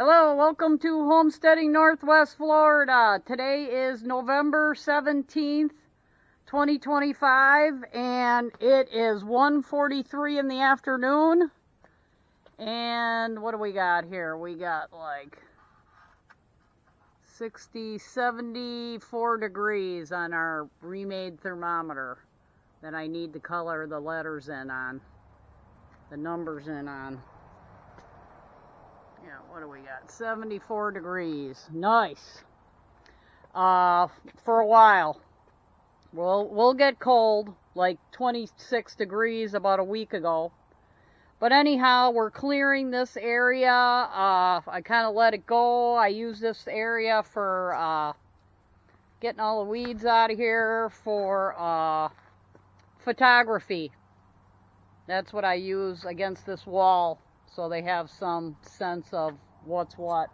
Hello, welcome to Homesteading Northwest Florida. Today is November 17th, 2025, and it is 1:43 in the afternoon. And what do we got here? We got like 60, 74 degrees on our remade thermometer that I need to color the letters in on, the numbers in on. Yeah, what do we got? 74 degrees. Nice. For a while. We'll get cold, like 26 degrees about a week ago. But anyhow, we're clearing this area. I kind of let it go. I use this area for getting all the weeds out of here for photography. That's what I use against this wall, so they have some sense of what's what.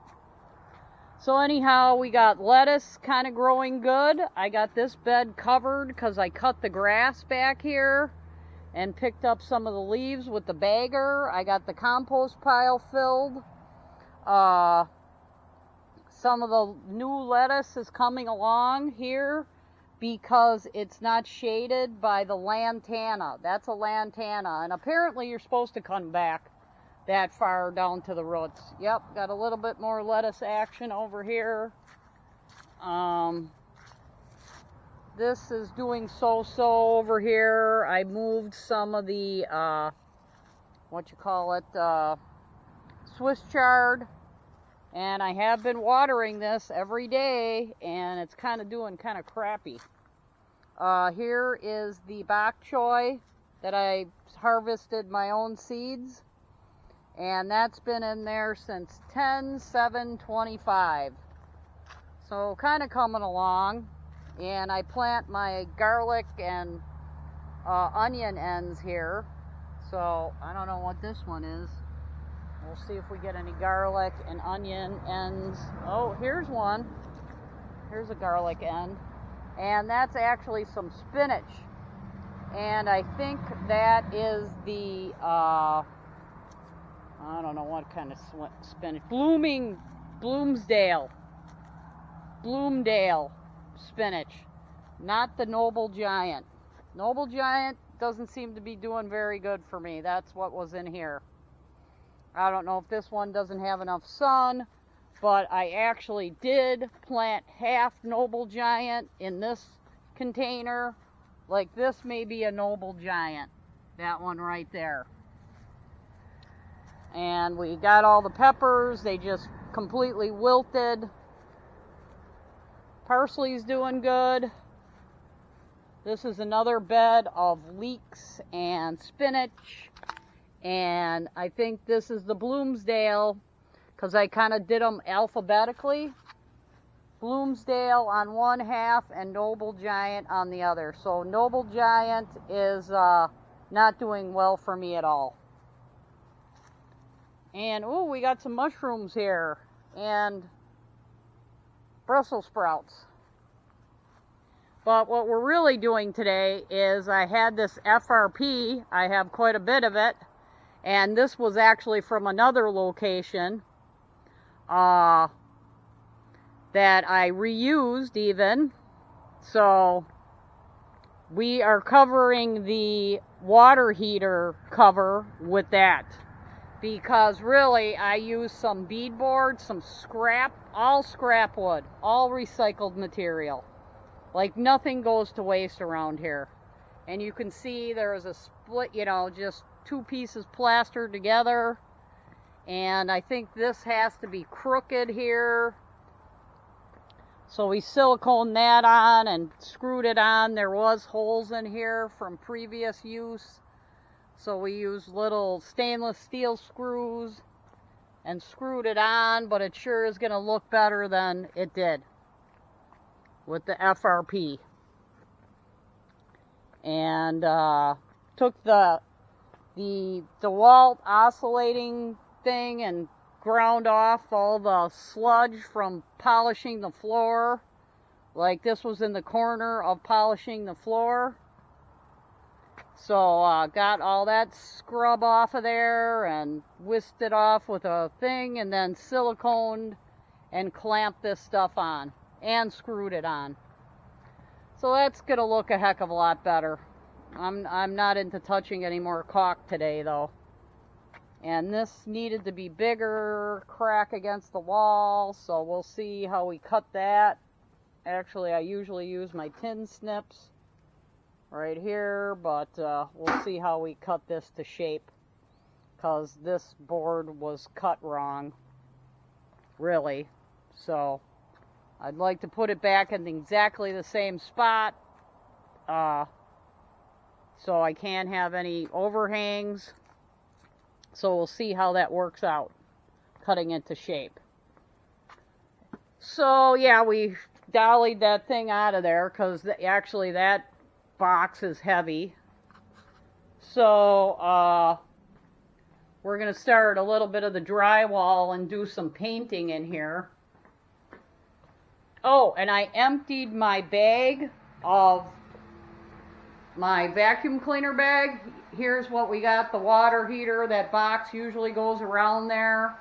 So anyhow, we got lettuce kind of growing good. I got this bed covered because I cut the grass back here and picked up some of the leaves with the bagger. I got the compost pile filled. Some of the new lettuce is coming along here because it's not shaded by the lantana. That's a lantana, and apparently you're supposed to come back that far down to the roots. Yep, got a little bit more lettuce action over here. This is doing so-so over here. I moved some of the, Swiss chard, and I have been watering this every day, and it's kind of doing kind of crappy. Here is the bok choy that I harvested my own seeds. And that's been in there since 10/7/25. So kind of coming along. And I plant my garlic and onion ends here. So I don't know what this one is. We'll see if we get any garlic and onion ends. Oh, here's one. Here's a garlic end. And that's actually some spinach. And I think that is the I don't know what kind of spinach. Bloomsdale spinach. Not the Noble Giant. Noble Giant doesn't seem to be doing very good for me. That's what was in here. I don't know if this one doesn't have enough sun, but I actually did plant half Noble Giant in this container. Like this may be a Noble Giant. That one right there. And we got all the peppers. They just completely wilted. Parsley's doing good. This is another bed of leeks and spinach. And I think this is the Bloomsdale, because I kind of did them alphabetically. Bloomsdale on one half and Noble Giant on the other. So Noble Giant is not doing well for me at all. And, oh, we got some mushrooms here, and Brussels sprouts. But what we're really doing today is I had this FRP, I have quite a bit of it, and this was actually from another location that I reused even. So we are covering the water heater cover with that. Because really, I used some beadboard, some scrap, all scrap wood, all recycled material. Like nothing goes to waste around here. And you can see there is a split, just two pieces plastered together. And I think this has to be crooked here. So we siliconed that on and screwed it on. There was holes in here from previous use. So we used little stainless steel screws and screwed it on, but it sure is going to look better than it did with the FRP. And took the DeWalt oscillating thing and ground off all the sludge from polishing the floor. Like this was in the corner of polishing the floor. So got all that scrub off of there and whisked it off with a thing, and then siliconed and clamped this stuff on and screwed it on. So that's gonna look a heck of a lot better. I'm not into touching any more caulk today though. And this needed to be bigger, crack against the wall, so we'll see how we cut that. Actually, I usually use my tin snips right here, but we'll see how we cut this to shape, because this board was cut wrong, really. So I'd like to put it back in exactly the same spot, so I can't have any overhangs. So we'll see how that works out, cutting it to shape. So yeah, we dollied that thing out of there, because actually that box is heavy. So we're going to start a little bit of the drywall and do some painting in here. Oh, and I emptied my bag of my vacuum cleaner bag. Here's what we got: the water heater. That box usually goes around there.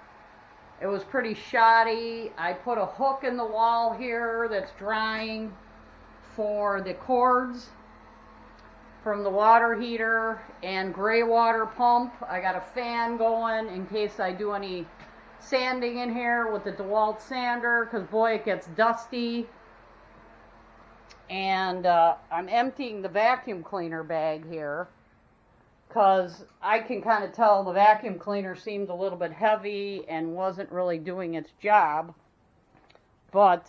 It was pretty shoddy. I put a hook in the wall here that's drying for the cords from the water heater and gray water pump. I got a fan going in case I do any sanding in here with the DeWalt sander, because boy, it gets dusty. And I'm emptying the vacuum cleaner bag here, because I can kind of tell the vacuum cleaner seemed a little bit heavy and wasn't really doing its job. But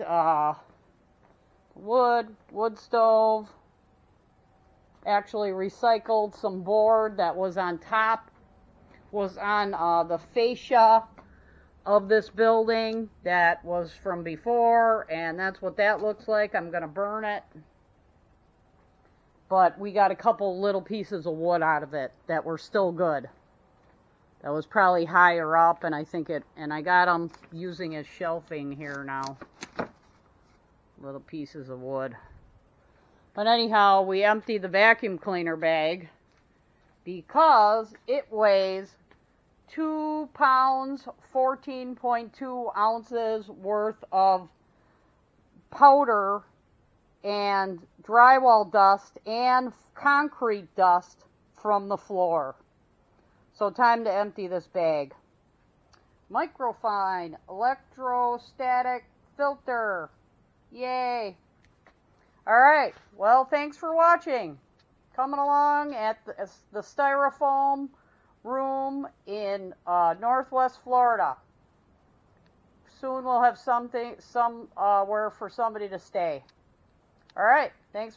wood stove, actually recycled some board that was on top, was on the fascia of this building that was from before, and that's what that looks like. I'm gonna burn it. But we got a couple little pieces of wood out of it that were still good. That was probably higher up, and I got them using as shelving here now. Little pieces of wood. But anyhow, we emptied the vacuum cleaner bag because it weighs 2 pounds, 14.2 ounces worth of powder and drywall dust and concrete dust from the floor. So time to empty this bag. Microfine electrostatic filter. Yay. Alright, well, thanks for watching. Coming along at the styrofoam room in Northwest Florida. Soon we'll have somewhere for somebody to stay. Alright, thanks.